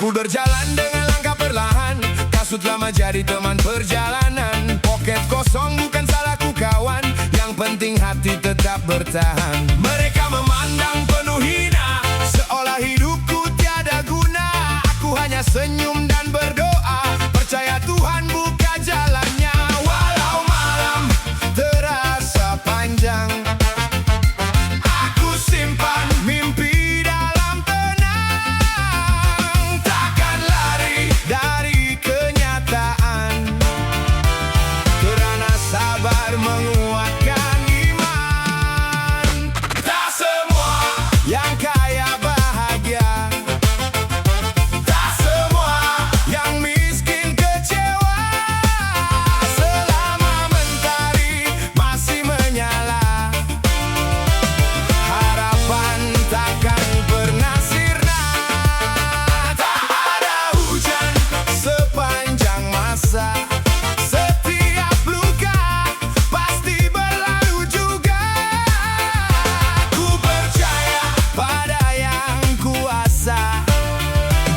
Aku berjalan dengan langkah perlahan, kasut lama jadi teman perjalanan. Poket kosong bukan salahku kawan, yang penting hati tetap bertahan. Mereka memandang penuh hina, seolah hidupku tiada guna. Aku hanya senyum dan berdoa, percaya Tuhan buka jalannya. Walau malam terasa panjang, aku simpan mimpi dalam tenang. Takkan lari dari kenyataan, kerana sabar menguatkan iman. Tak semua yang kaya bahagia, tak semua yang miskin kecewa. Selama mentari masih menyala, harapan takkan pernah sirna. Tak ada hujan sepanjang masa, setiap luka pasti berlalu juga. Ku percaya pada yang kuasa,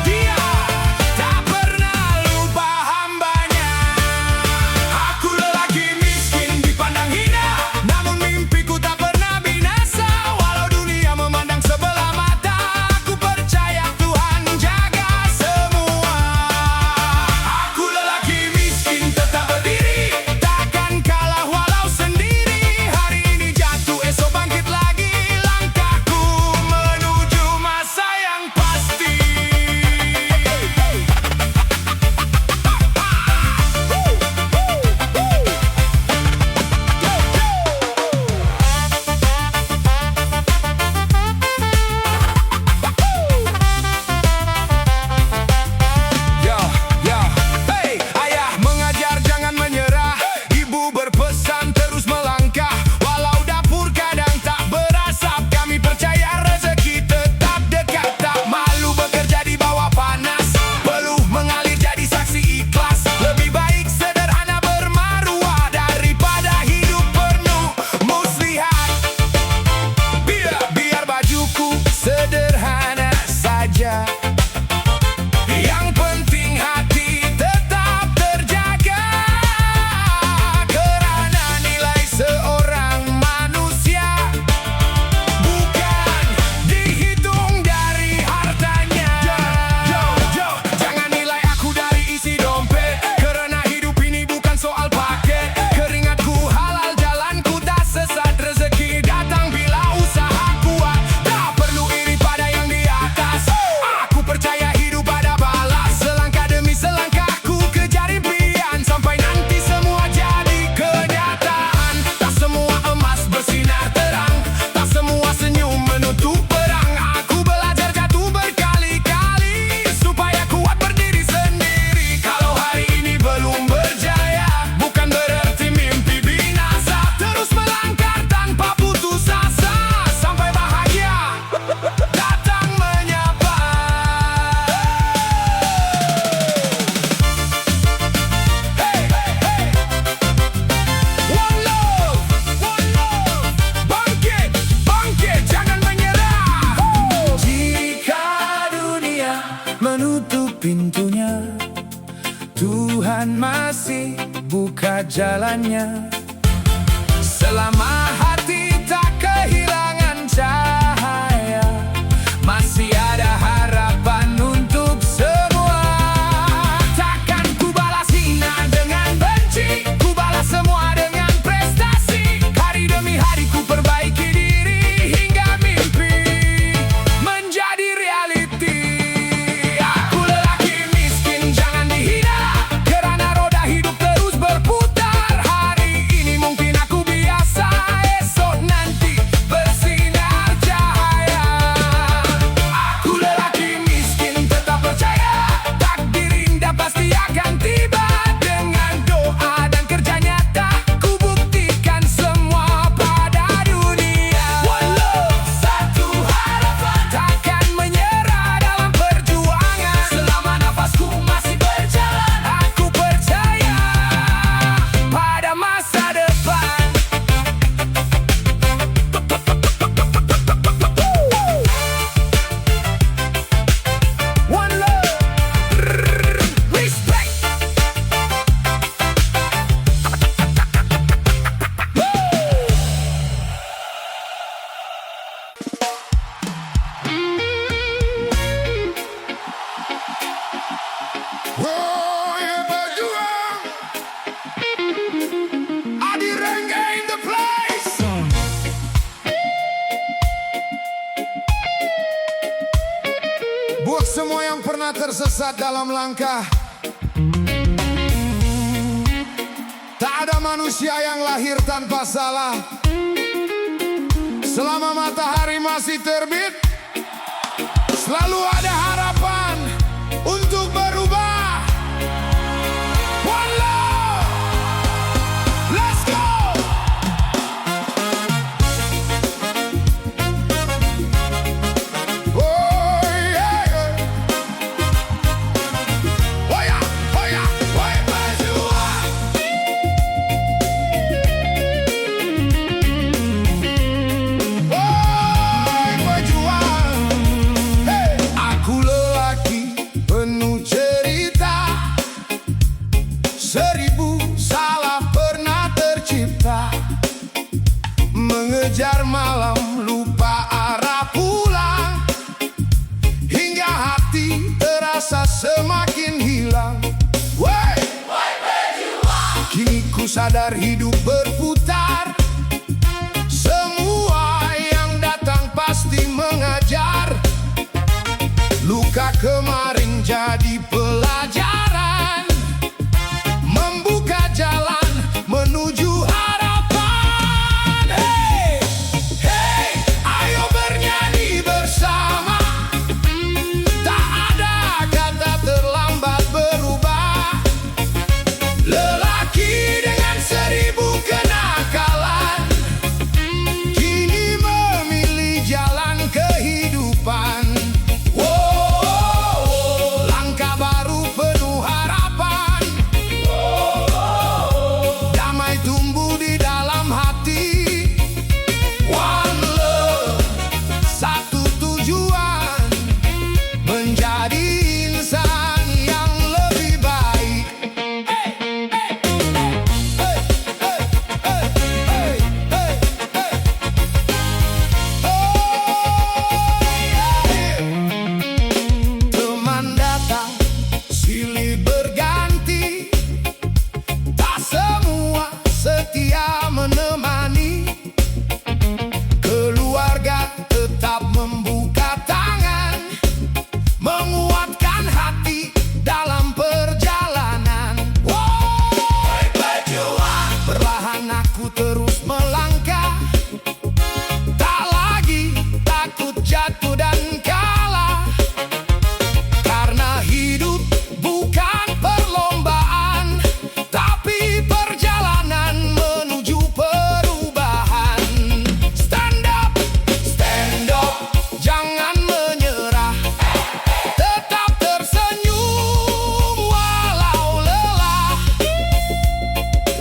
Dia tak pernah lupa hambanya. Aku lelaki miskin dipandang hina, namun mimpiku tak pernah binasa. Walau dunia memandang sebelah mata, aku percaya Tuhan jaga semua. Aku lelaki miskin tetap berdiri, takkan kalah walau sendiri. Hari ini jatuh, esok bangkit lagi. Langkahku menuju masa yang pasti. Yo, yo, hey, ayah mengajar jangan menyerah, ibu berpesan terus melangkah. Walau dapur kadang tak berasap, kami percaya rezeki tetap dekat. Tak malu bekerja di bawah panas, peluh mengalir jadi saksi ikhlas. Lebih baik sederhana bermaruah daripada hidup penuh muslihat. Biar bajuku sederhana saja, yang penting hati tetap terjaga. Kerana nilai seorang manusia bukan dihitung dari hartanya. Jangan nilai aku dari isi dompet, kerana hidup ini bukan soal paket. Keringatku halal, jalanku tak sesat, rezeki datang bila usaha kuat. Tak perlu iri pada yang di atas, aku percaya hidup ada balas. Selangkah demi selangkahku kejar impian, sampai nanti semua jadi kenyataan. Tak semua emas bersinar terang, tak semua senyum menutup perang. Aku belajar jatuh berkali-kali, supaya kuat berdiri sendiri. Kalau hari ini belum berjaya, bukan berarti mimpi binasa. Terus melangkah tanpa putus asa, sampai bahagia datang menyapa. Hey, hey, hey. One love, bangkit, bangkit, jangan menyerah. Jika dunia menutup pintunya, Tuhan masih buka jalannya. Selama hati tak kehilangan cahaya, masih ada harapan untuk semua. Takkan ku balas hina dengan benci, ku balas semua dengan prestasi. Hari demi hari ku perbaiki diri, hingga mimpi menjadi reality. Aku lelaki miskin jangan dihina, kerana roda hidup terus berputar. Hari ini mungkin aku biasa, Buat semua yang pernah tersesat dalam langkah, tak ada manusia yang lahir tanpa salah. Selama matahari masih terbit, selalu ada harapan untuk berubah. One love, let's go. Oh yeah, yeah. Oh yeah, oh yeah, oh yeah, berjuang. Oh, berjuang. Hey. Aku lelaki penuh cerita, 1000 salah pernah tercipta. Mengejar malam lupa arah pulang, hingga hati terasa semakin hilang. Wey! Kini ku sadar hidup berputar, semua yang datang pasti mengajar. Luka kemarin jadi pelajaran, membuka jalan menuju harapan. Hey, hey, ayo bernyanyi bersama. Tak ada kata terlambat berubah. Lelaki dengan 1000 kenakalan, kini memilih jalan kehidupan. Wow, langkah baru penuh harapan. Damai tumbuh di dalam hati. One love, satu tujuan, menjadi insan yang lebih baik. Hey, hey, hey, hey, hey, hey, hey, hey. Oh, yeah. Teman datang, silih berganti, tak semua setia menemani. Keluarga tetap membuka tangan, menguatkan hati dalam perjalanan. Woi, berjuang. Perlahan aku terus melangkah, tak lagi takut jatuh dan kalah. Karena hidup bukan perlombaan, tapi perjalanan menuju perubahan. Stand up, jangan menyerah. Tetap tersenyum walau lelah.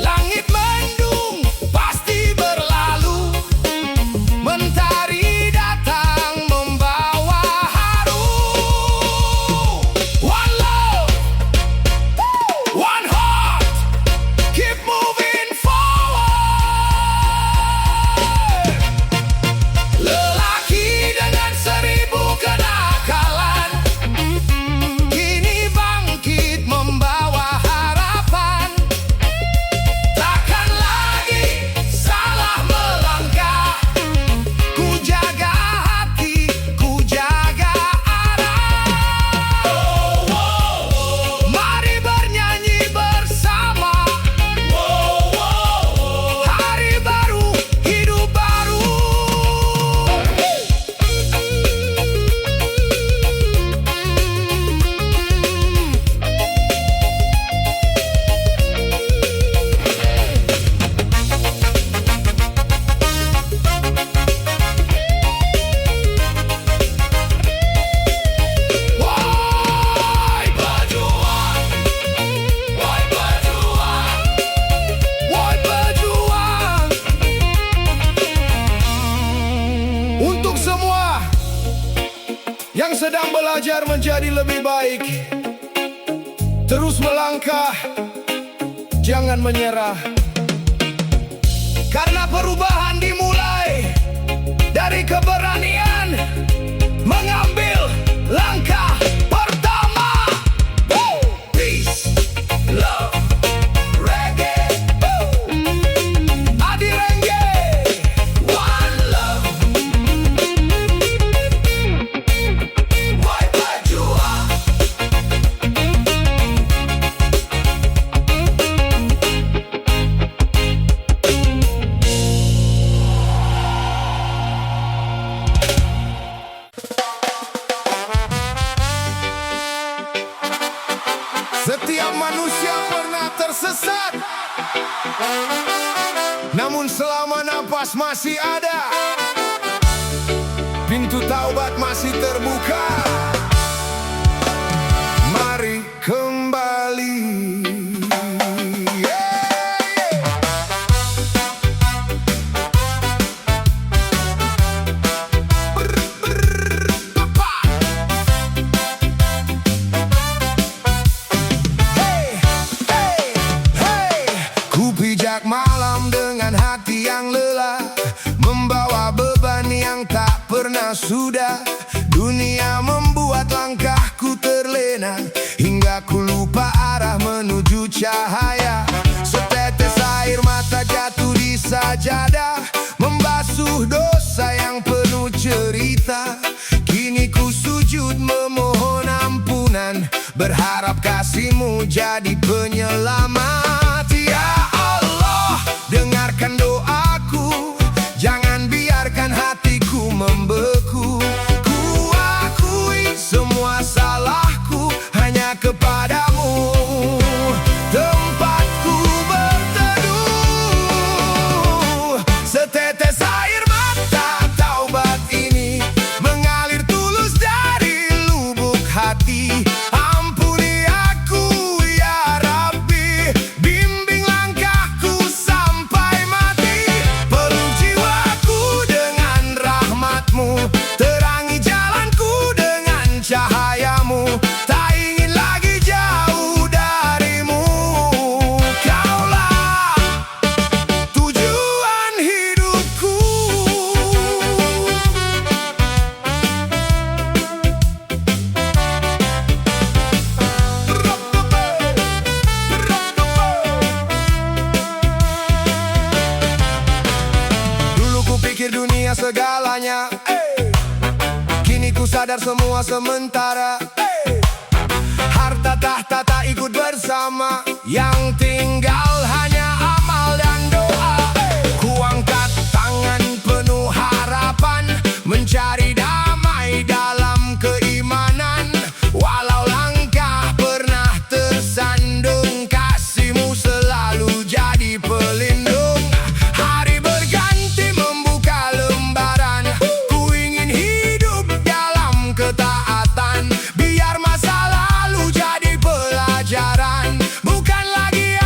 Langit mendung pasti berlalu, mentari datang membawa harum. One love, one heart, keep moving forward. Lelaki dengan 1000 kenakalan, kini bangkit membawa harapan. Takkan lagi salah melangkah, ku jaga hati, ku jaga arah. Mari bernyanyi bersama. Hari baru, hidup baru. Woi, berjuang. Woi, berjuang. Woi, berjuang. Untuk semua yang sedang belajar menjadi lebih baik, terus melangkah, jangan menyerah. Karena perubahan dimulai dari keberanian mengambil langkah pertama. Woo! Peace, love, reggae. Woo! Adi Rengge, one love. Woi, berjuang. tersesat. Namun selama napas masih ada, pintu taubat masih terbuka. Mari kembali. Pijak malam dengan hati yang lelah, membawa beban yang tak pernah sudah. Dunia membuat langkahku terlena, hingga ku lupa arah menuju cahaya. Setetes air mata jatuh di sajadah, membasuh dosa yang penuh cerita. Kini ku sujud memohon ampunan, berharap kasih-Mu jadi penyelamat. Dengarkan doaku, jangan biarkan hatiku membeku. Ku akui semua salahku, hanya kepadamu tempatku berteduh. Setetes air mata taubat ini mengalir tulus dari lubuk hati. Ampuni aku ya Rabbi, bimbing langkahku sampai mati. Peluk jiwaku dengan rahmat-Mu, terangi jalanku dengan cahaya-Mu. Tak ingin lagi jauh dari-Mu, Kaulah tujuan hidupku. Dulu ku pikir dunia segalanya, kini ku sadar semua sementara. Harta tahta tak ikut bersama, yang tinggal hanya amal dan doa. Ku angkat tangan penuh harapan, mencari damai dalam keimanan. Walau langkah pernah tersandung, kasih-Mu selalu jadi pelindung. Hari berganti membuka lembaran, ku ingin hidup dalam ketaatan. Biar masa lalu jadi pelajaran, bukan lagi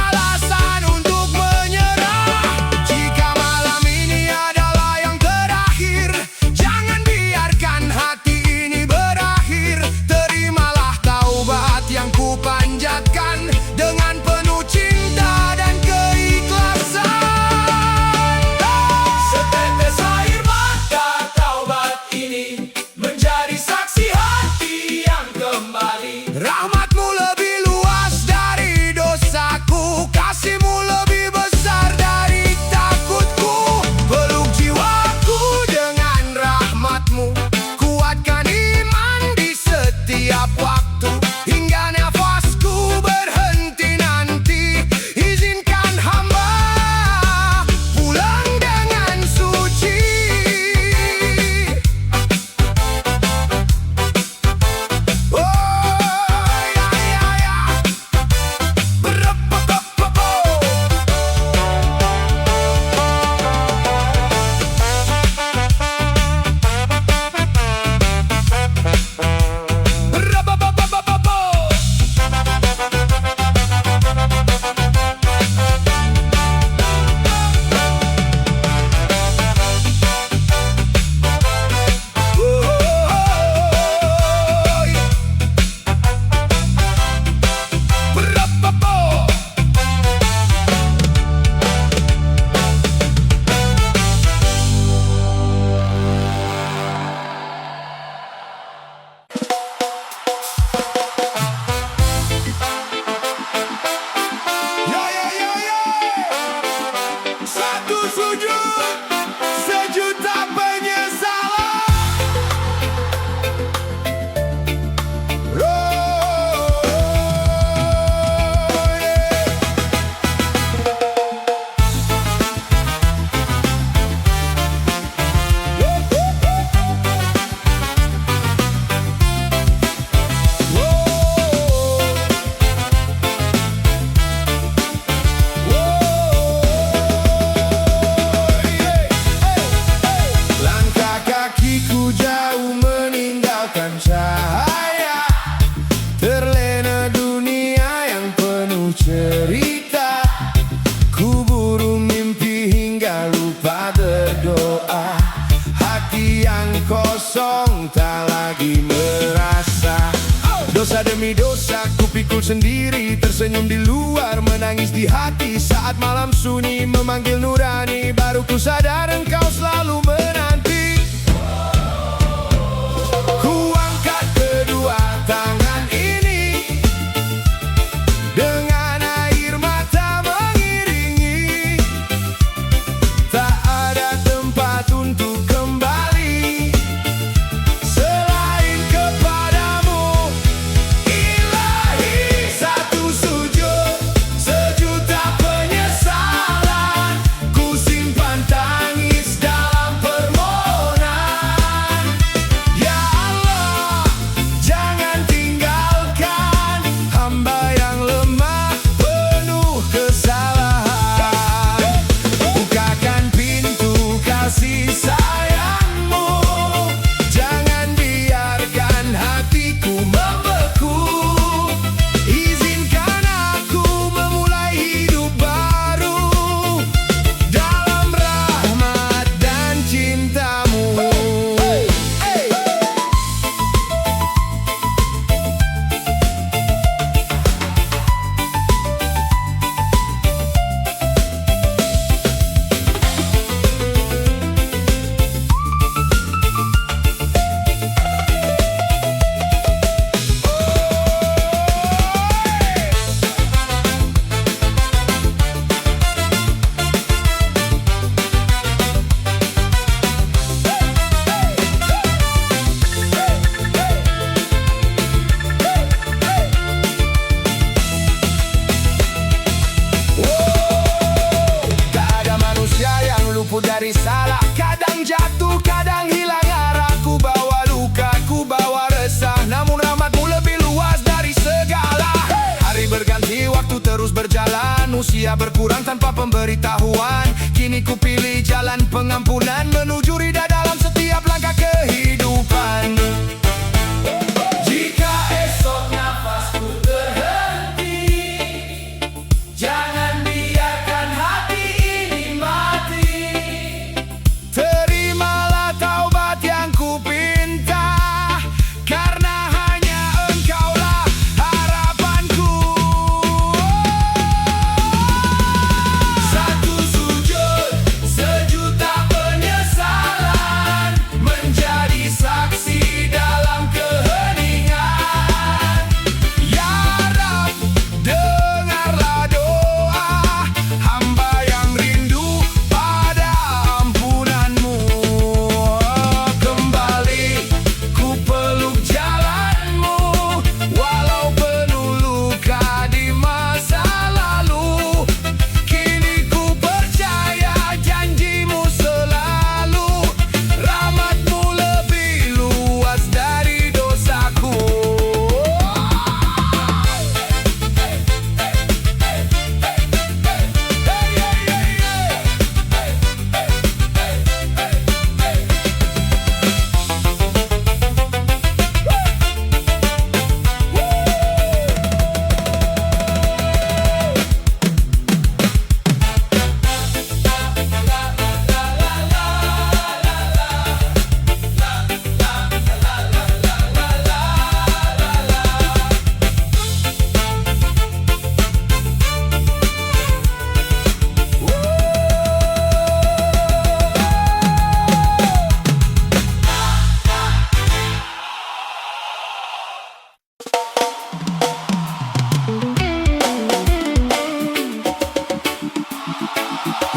Dosa demi dosa ku pikul sendiri, tersenyum di luar, menangis di hati. Saat malam sunyi memanggil nurani, baru ku sadar engkau selalu menanti. Ku angkat kedua tangan ini, dengan air mata mengiringi. Tak ada tempat untuk kembali selain kepadamu, Ilahi. Satu sujud, sejuta penyesalan, ku simpan tangis dalam permohonan. Ya Allah, jangan tinggalkan hamba yang lemah penuh kesalahan. Bukakan pintu kasih sayangmu, jangan biarkan hatiku membeku. Izinkan aku memulai hidup baru dalam rahmat dan cintamu. Tak ada manusia yang luput dari salah. Kadang jatuh, kadang hilang arah. Ku bawa luka, ku bawa resah, namun rahmatmu lebih luas dari segala. Hari berganti, waktu terus berjalan, usia berkurang tanpa pemberitahuan. Kini ku pilih jalan pengampunan, menuju ridha dalam setiap langkah kehidupan. Jika esok nafasku terhenti, jangan biarkan hati ini mati. Terimalah taubat yang ku pinta, karena hanya engkaulah harapanku. Satu sujud, sejuta penyesalan, menjadi saksi dalam keheningan. Ya Rab, dengarlah doa hamba yang rindu pada ampunanmu. Kembali ku peluk jalanmu, walau penuh luka di masa lalu. Kini ku percaya janjimu selalu, rahmatmu lebih luas dari dosaku.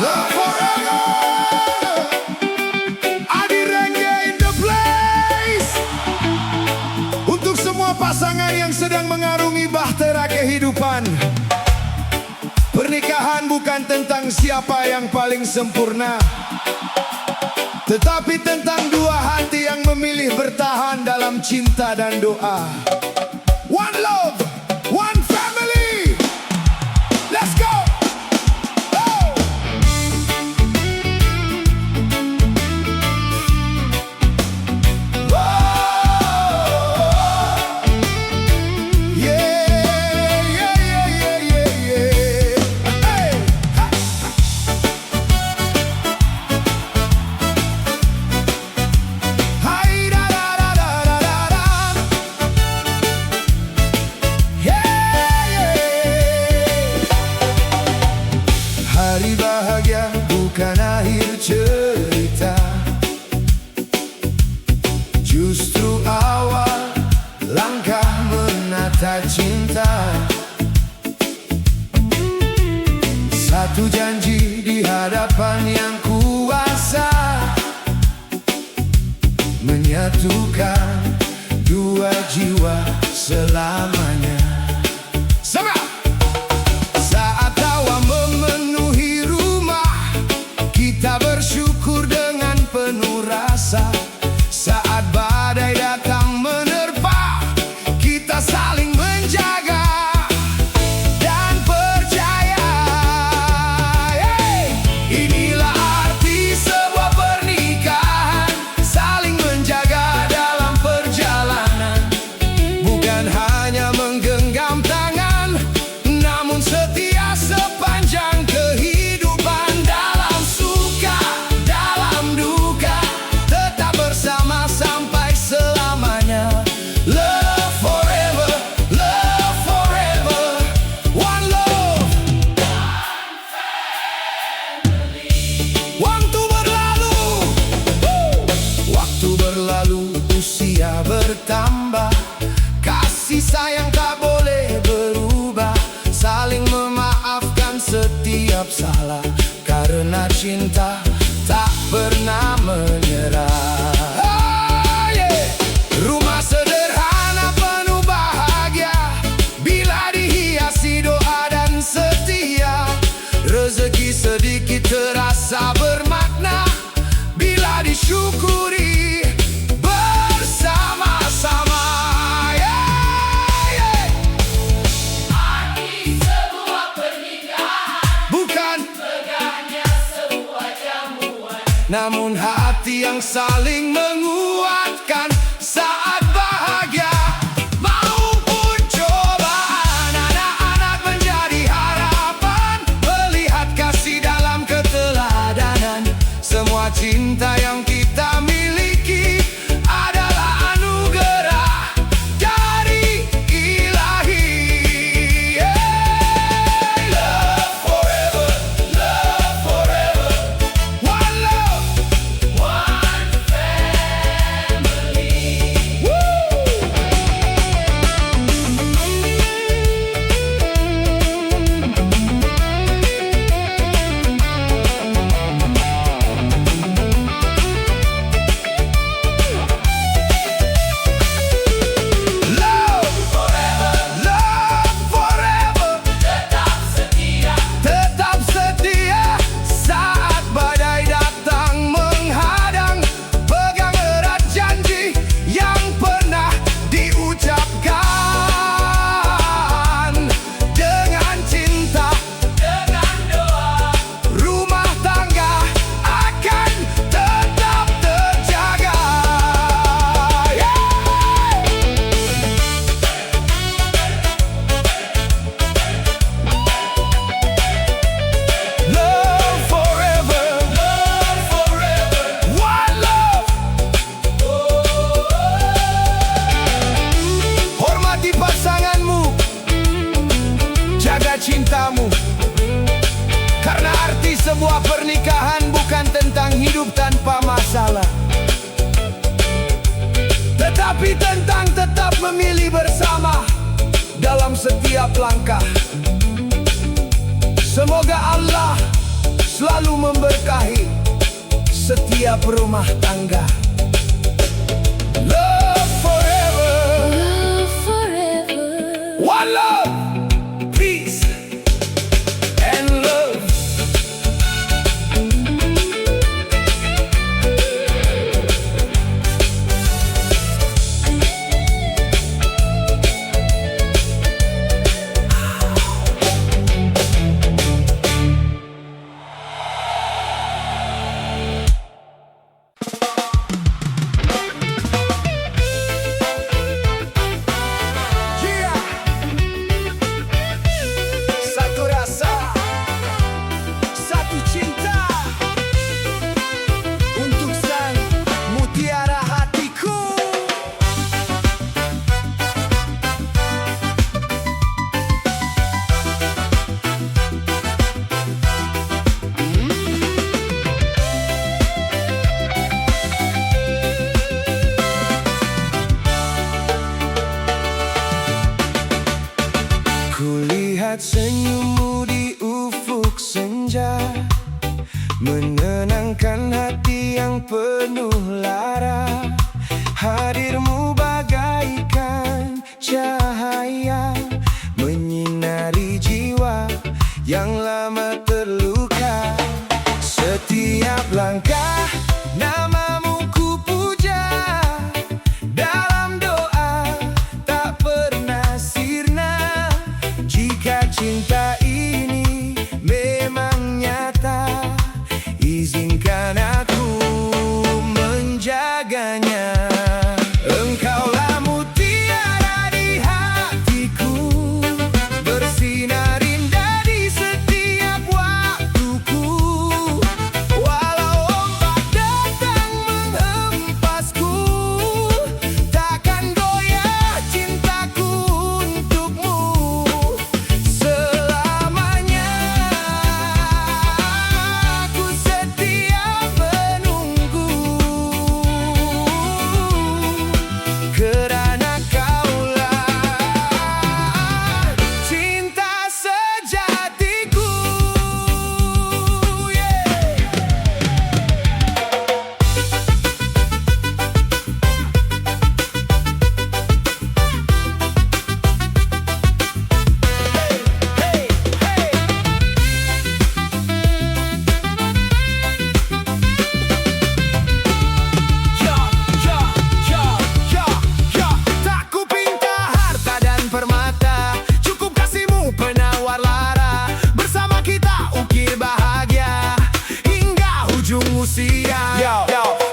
Love forever. Adi Rengge in the place. Untuk semua pasangan yang sedang mengarungi bahtera kehidupan, pernikahan bukan tentang siapa yang paling sempurna, tetapi tentang dua hati yang memilih bertahan dalam cinta dan doa. One love, one family. Let's go. kata cinta, satu janji di hadapan yang kuasa, menyatukan dua jiwa selamanya. Saat tawa memenuhi rumah, kita bersyukur dengan penuh rasa. Saat badai datang menerpa, kita saling menjaga dan percaya. Inilah arti sebuah pernikahan, saling menjaga dalam perjalanan. Bukan hanya menggenggam tangan, namun setia sepanjang kehidupan. Dalam suka, dalam duka, tetap bersama sampai selamanya. Love forever, love forever, one love. Waktu berlalu, waktu berlalu, usia bertambah, kasih sayang tak boleh berubah. Saling memaafkan setiap salah, karena cinta tak pernah menyerah. Rumah sederhana penuh bahagia, bila dihiasi doa dan setia. Rezeki sedikit terasa bermakna, bila disyukuri bersama-sama. Arti sebuah pernikahan Bukan, megahnya sebuah jamuan. namun hati yang saling menguatkan saat bahagia maupun cobaan. Anak-anak menjadi harapan, melihat kasih dalam keteladanan. Semua cinta yang kita miliki adalah anugerah dari Ilahi. Love forever, love forever, one love, One family. woo! Love forever, love forever, Tetap setia, tetap setia saat badai datang menghadang. Pegang erat janji yang pernah diucapkan. Dengan cinta, dengan doa, rumah tangga akan tetap terjaga. Love forever, love forever. one love. Hormati pasanganmu, jaga cintamu, karena arti sebuah pernikahan bukan tentang hidup tanpa masalah, tetapi tentang tetap memilih bersama dalam setiap langkah. Semoga Allah selalu memberkahi setiap rumah tangga. Love forever, Love forever. one love, peace and love. Lihat senyummu di ufuk senja, menenangkan hati yang penuh lara. Hadirmu bagaikan cahaya, menyinari jiwa yang lama terluka. Setiap langkah namamu ku puja, dalam doa tak pernah sirna. Jika cinta ini memang nyata, izinkan aku menjaganya. Engkaulah mutiara di hatiku, bersinar indah di setiap waktuku. Walau ombak datang menghempasku, takkan goyah cintaku untukmu. Selamanya aku setia menunggu, karena kaulah cinta sejatiku. Tak ku pinta harta dan permata, cukup kasihmu penawar lara. Bersama kita ukir bahagia hingga ujung usia.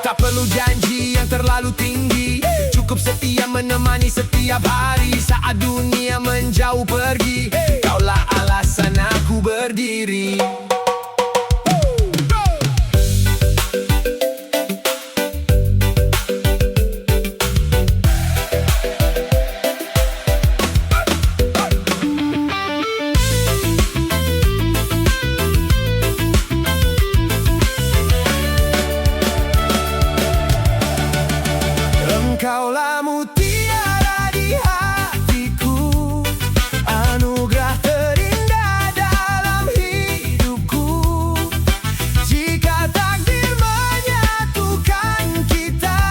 Tak perlu janji yang terlalu tinggi, cukup setia menemani setiap hari. Saat dunia menjauh pergi, kaulah alasan aku berdiri. Engkaulah mutiara di hatiku, anugerah terindah dalam hidupku. Jika takdir menyatukan kita,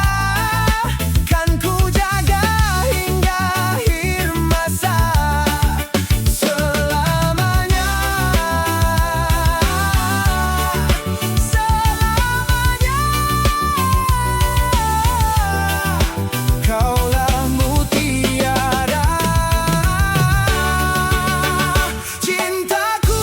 kan ku jaga hingga akhir masa. Selamanya, selamanya. Kaulah mutiara cintaku.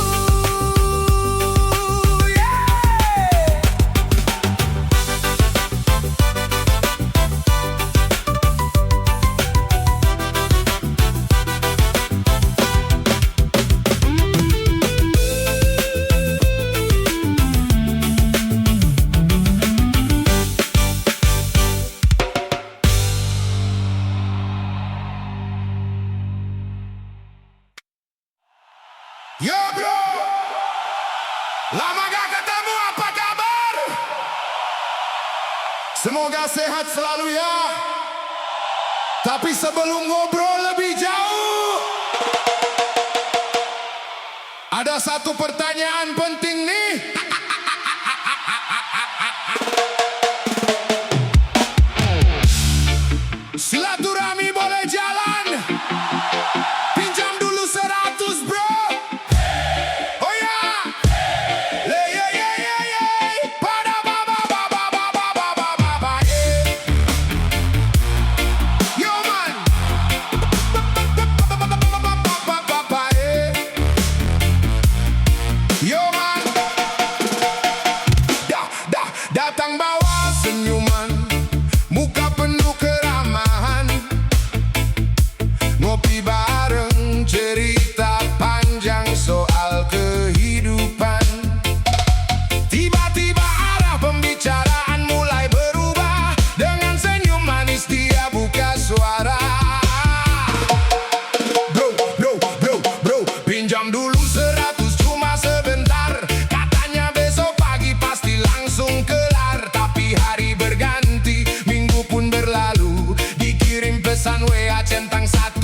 Yo bro, lama gak ketemu, apa kabar? Semoga sehat selalu ya. Tapi sebelum ngobrol lebih jauh, ada satu pertanyaan penting nih. Silaturahmi boleh jalan, pinjam dulu 100 bro. Oh ya, le ye ye ye ye, pada baba baba baba baba baba ye. Yo man, baba baba ye. Yo man, datang bawa senyuman, muka penuh keramahan, ngopi bareng cerita panjang soal kehidupan. Tiba-tiba arah pembicaraan mulai berubah, dengan senyum manis dia buka suara. Bro, pinjam dulu 100 cuma sebentar, katanya besok pagi pasti langsung kelar. Tapi hari berganti, minggu pun berlalu, dikirim pesan WA centang 1